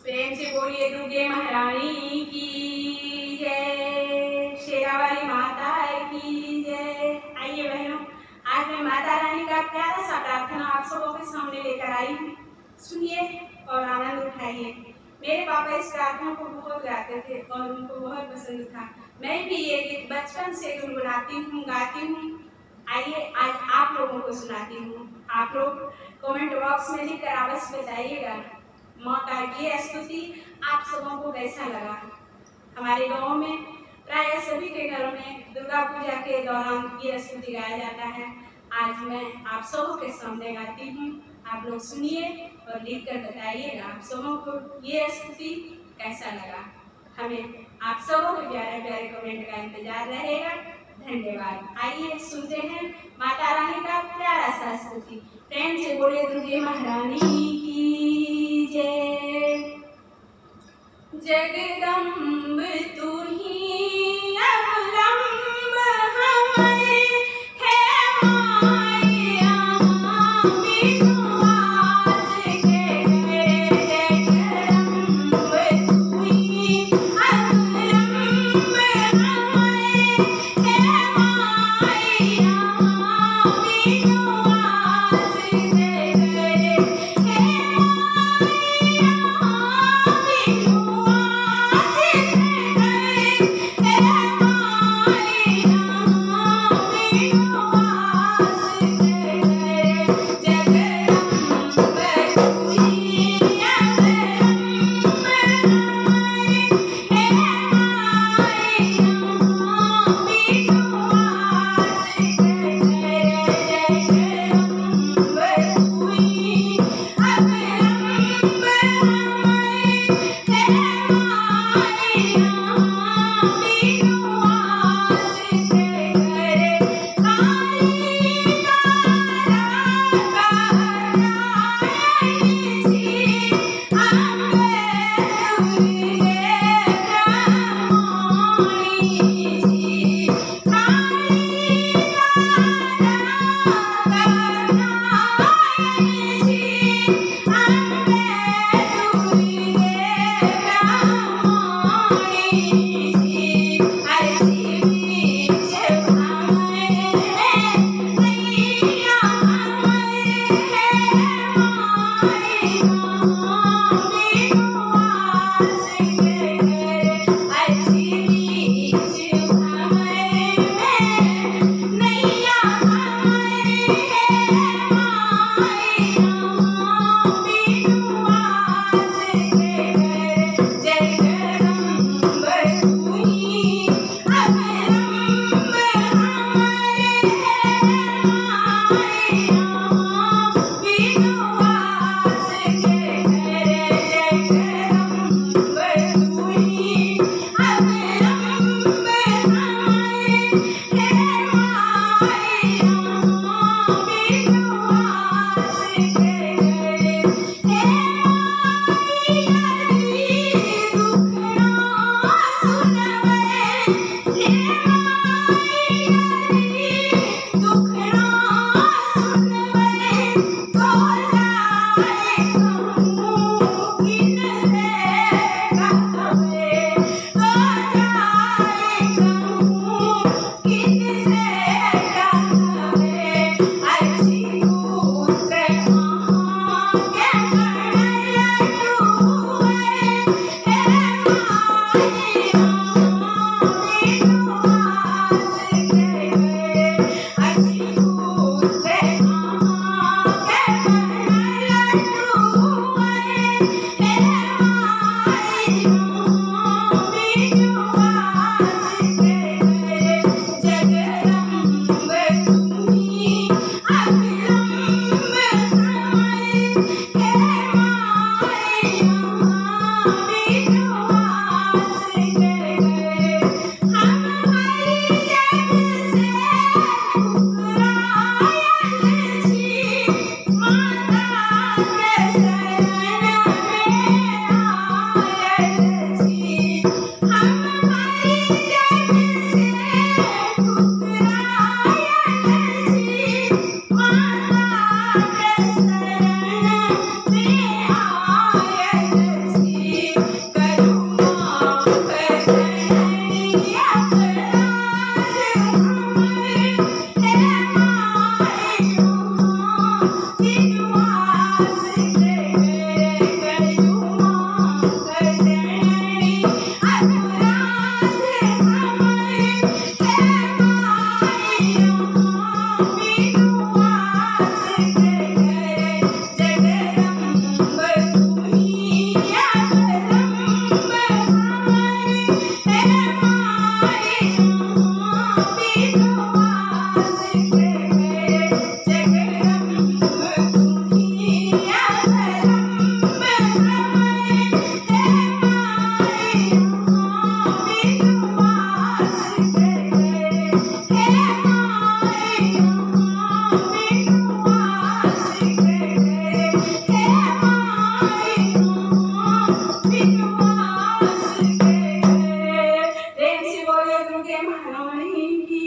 प्रेम से बोलिए दुर्गे महारानी की जय, शेरावाली माता की जय। आइए बहनों, आज मैं माता रानी का प्यारा सा प्रार्थना आप सबों के सामने लेकर आई हूँ। सुनिए और आनंद उठाइए। मेरे पापा इस प्रार्थना को बहुत गाते थे और उनको बहुत पसंद था। मैं भी ये गीत बचपन से गुनगुनाती हूँ, गाती हूँ। आइए आज आप लोगों को सुनाती हूँ। आप लोग कमेंट बॉक्स में लिखकर अवश्य बताइएगा माँ का ये स्तुति आप सबों को कैसा लगा। हमारे गांव में प्राय सभी के घरों में दुर्गा पूजा के दौरान ये स्तुति गाया जाता है। आज मैं आप सबों के सामने गाती हूँ। आप लोग सुनिए और लिखकर बताइएगा आप सबों को ये स्तुति कैसा लगा। हमें आप सबों के प्यारे प्यारे कमेंट का इंतजार रहेगा। धन्यवाद। आइए सुनते हैं माता रानी का प्यारा सा स्तुति। प्रेम से बोले दुर्गे महारानी की जय। जगदम्ब तू ही अवलंब हमारे है माया विश्वास के। जगदम्ब तू ही अवलंब हमारे है माया विश्वास के। के महारानी की